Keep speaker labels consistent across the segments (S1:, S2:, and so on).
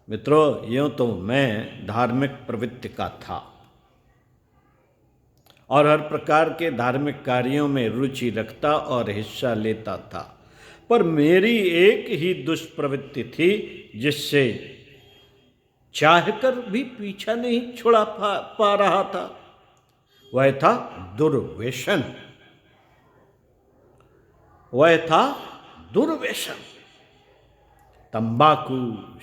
S1: मित्रों, यूँ तो मैं धार्मिक प्रवृत्ति का था और हर प्रकार के धार्मिक कार्यों में रुचि रखता और हिस्सा लेता था, पर मेरी एक ही दुष्प्रवृत्ति थी जिससे चाहकर भी पीछा नहीं छुड़ा पा रहा था। वह था दुर्व्यसन। वह था दुर्व्यसन। तंबाकू,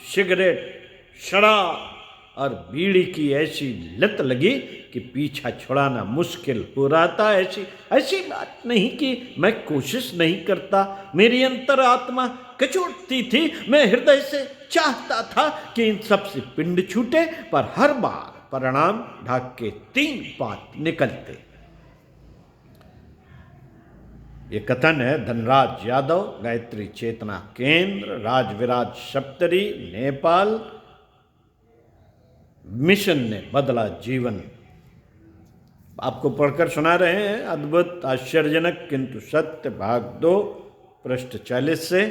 S1: सिगरेट, शराब और बीड़ी की ऐसी लत लगी कि पीछा छुड़ाना मुश्किल हो रहा था। ऐसी बात नहीं कि मैं कोशिश नहीं करता, मेरी अंतरात्मा कचोटती थी। मैं हृदय से चाहता था कि इन सब से पिंड छूटे, पर हर बार परिणाम ढाक के 3 पात निकलते। ये कथन है धनराज यादव, गायत्री चेतना केंद्र, राजविराज सप्तरी, नेपाल। मिशन ने बदला जीवन। आपको पढ़कर सुना रहे हैं, अद्भुत, आश्चर्यजनक किंतु सत्य, भाग 2, पृष्ठ 40 से।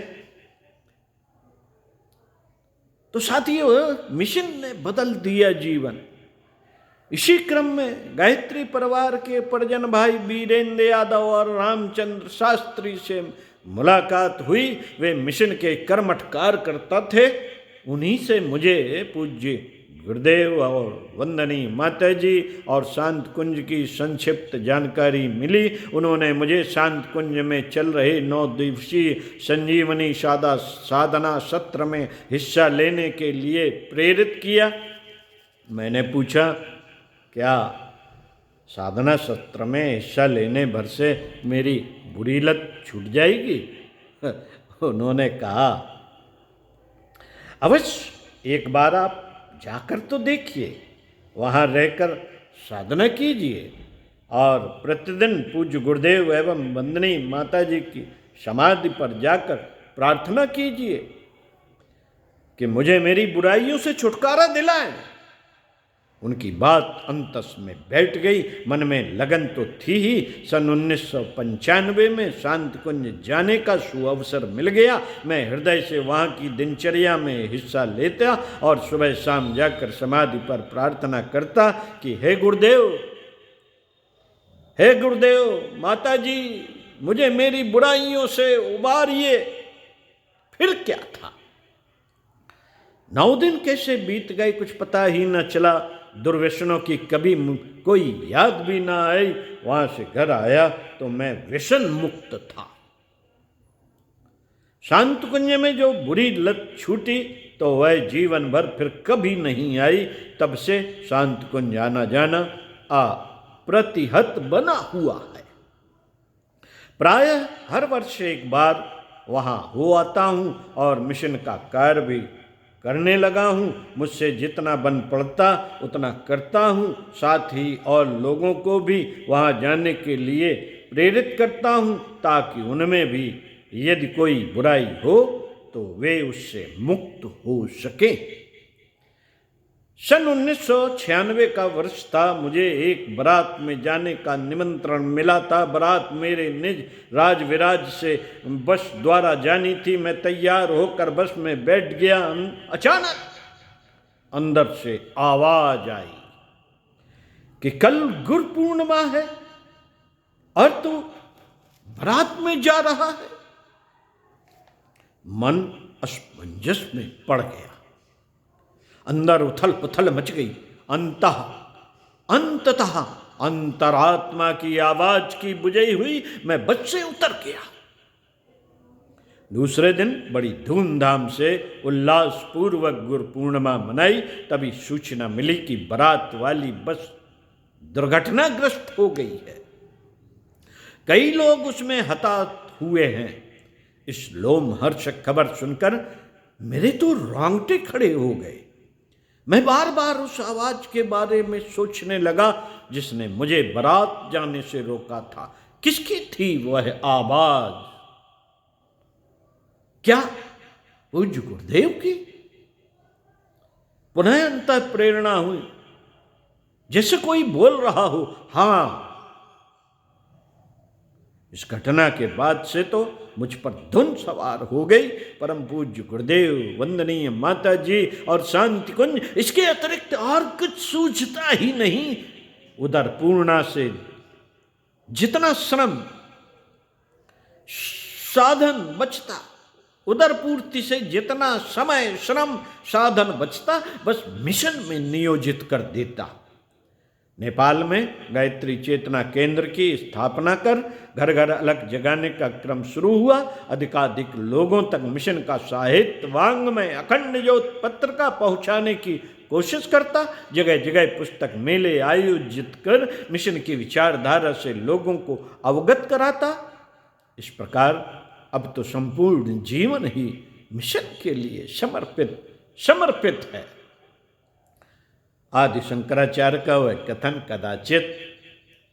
S1: तो साथियों, मिशन ने बदल दिया जीवन। इसी क्रम में गायत्री परिवार के परिजन भाई वीरेंद्र यादव और रामचंद्र शास्त्री से मुलाकात हुई। वे मिशन के कर्मठ कार्यकर्ता थे। उन्हीं से मुझे पूज्य गुरुदेव और वंदनीय माता जी और शांत कुंज की संक्षिप्त जानकारी मिली। उन्होंने मुझे शांत कुंज में चल रहे 9 दिवसीय संजीवनी साधना सत्र में हिस्सा लेने के लिए प्रेरित किया। मैंने पूछा, क्या साधना सत्र में हिस्सा लेने भर से मेरी बुरी लत छूट जाएगी? उन्होंने कहा, अवश्य, एक बार आप जाकर तो देखिए, वहाँ रहकर साधना कीजिए और प्रतिदिन पूज्य गुरुदेव एवं वंदनीय माता जी की समाधि पर जाकर प्रार्थना कीजिए कि मुझे मेरी बुराइयों से छुटकारा दिलाएं। उनकी बात अंतस में बैठ गई। मन में लगन तो थी ही। सन 1995 में शांत कुंज जाने का सुअवसर मिल गया। मैं हृदय से वहाँ की दिनचर्या में हिस्सा लेता और सुबह शाम जाकर समाधि पर प्रार्थना करता कि हे गुरुदेव, माता जी, मुझे मेरी बुराइयों से उबारिए। फिर क्या था, 9 दिन कैसे बीत गए कुछ पता ही न चला। दुर्व्यसनों की कभी कोई याद भी ना आई। वहां से घर आया तो मैं व्यसन मुक्त था। शांत कुंज में जो बुरी लत छूटी तो वह जीवन भर फिर कभी नहीं आई। तब से शांत कुंज आना जाना अप्रतिहत बना हुआ है। प्रायः हर वर्ष एक बार वहां हो आता हूं और मिशन का कार्य भी करने लगा हूँ। मुझसे जितना बन पड़ता उतना करता हूँ। साथ ही और लोगों को भी वहाँ जाने के लिए प्रेरित करता हूँ ताकि उनमें भी यदि कोई बुराई हो तो वे उससे मुक्त हो सके। सन 1996 का वर्ष था। मुझे एक बारात में जाने का निमंत्रण मिला था। बारात मेरे निज राजविराज से बस द्वारा जानी थी। मैं तैयार होकर बस में बैठ गया। अचानक अंदर से आवाज आई कि कल गुरु पूर्णिमा है और तू बारात में जा रहा है। मन असमंजस में पड़ गया। अंदर उथल पुथल मच गई। अंततः अंतरात्मा की आवाज की बुझी हुई मैं बस से उतर गया। दूसरे दिन बड़ी धूमधाम से उल्लास पूर्वक गुरु पूर्णिमा मनाई। तभी सूचना मिली कि बारात वाली बस दुर्घटनाग्रस्त हो गई है। कई लोग उसमें हताहत हुए हैं। इस लोमहर्षक खबर सुनकर मेरे तो रोंगटे खड़े हो गए। मैं बार बार उस आवाज के बारे में सोचने लगा जिसने मुझे बारात जाने से रोका था। किसकी थी वह आवाज? क्या पूज्य गुरुदेव की? पुनः अंतः प्रेरणा हुई, जैसे कोई बोल रहा हो। हाँ, इस घटना के बाद से तो मुझ पर धुन सवार हो गई। परम पूज्य गुरुदेव, वंदनीय माता जी और शांति कुंज, इसके अतिरिक्त और कुछ सूझता ही नहीं। उधर पूर्णा से जितना श्रम साधन बचता, उधर पूर्ति से जितना समय श्रम साधन बचता, बस मिशन में नियोजित कर देता। नेपाल में गायत्री चेतना केंद्र की स्थापना कर घर घर अलग जगाने का क्रम शुरू हुआ। अधिकाधिक लोगों तक मिशन का साहित्य वांग्मय अखंड ज्योत पत्रिका पहुंचाने की कोशिश करता। जगह जगह पुस्तक मेले आयोजित कर मिशन की विचारधारा से लोगों को अवगत कराता। इस प्रकार अब तो संपूर्ण जीवन ही मिशन के लिए समर्पित है। आदि शंकराचार्य का वह कथन कदाचित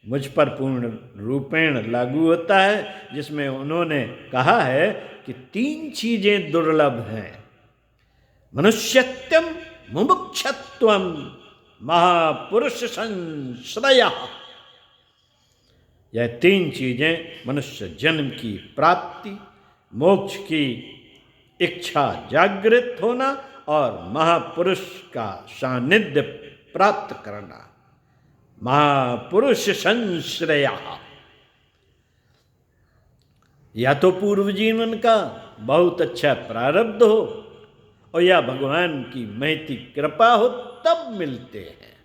S1: मुझ पर पूर्ण रूपेण लागू होता है, जिसमें उन्होंने कहा है कि 3 चीजें दुर्लभ हैं: मनुष्यत्वम, मुमुक्षत्वम, महापुरुष संश्रय। यह 3 चीजें मनुष्य जन्म की प्राप्ति, मोक्ष की इच्छा जागृत होना और महापुरुष का सानिध्य प्राप्त करना, महापुरुष संश्रय। या तो पूर्व जीवन का बहुत अच्छा प्रारब्ध हो और या भगवान की महती कृपा हो, तब मिलते हैं।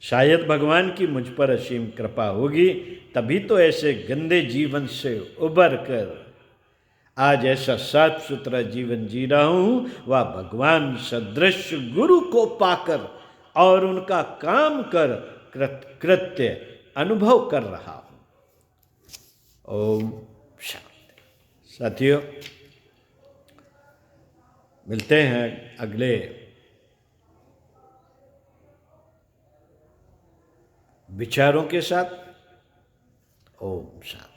S1: शायद भगवान की मुझ पर असीम कृपा होगी, तभी तो ऐसे गंदे जीवन से उबर कर आज ऐसा साफ सुथरा जीवन जी रहा हूं। वह भगवान सदृश गुरु को पाकर और उनका काम कर कृत्य अनुभव कर रहा हूं। ओम शांति। साथियों, मिलते हैं अगले विचारों के साथ। ओम शांति।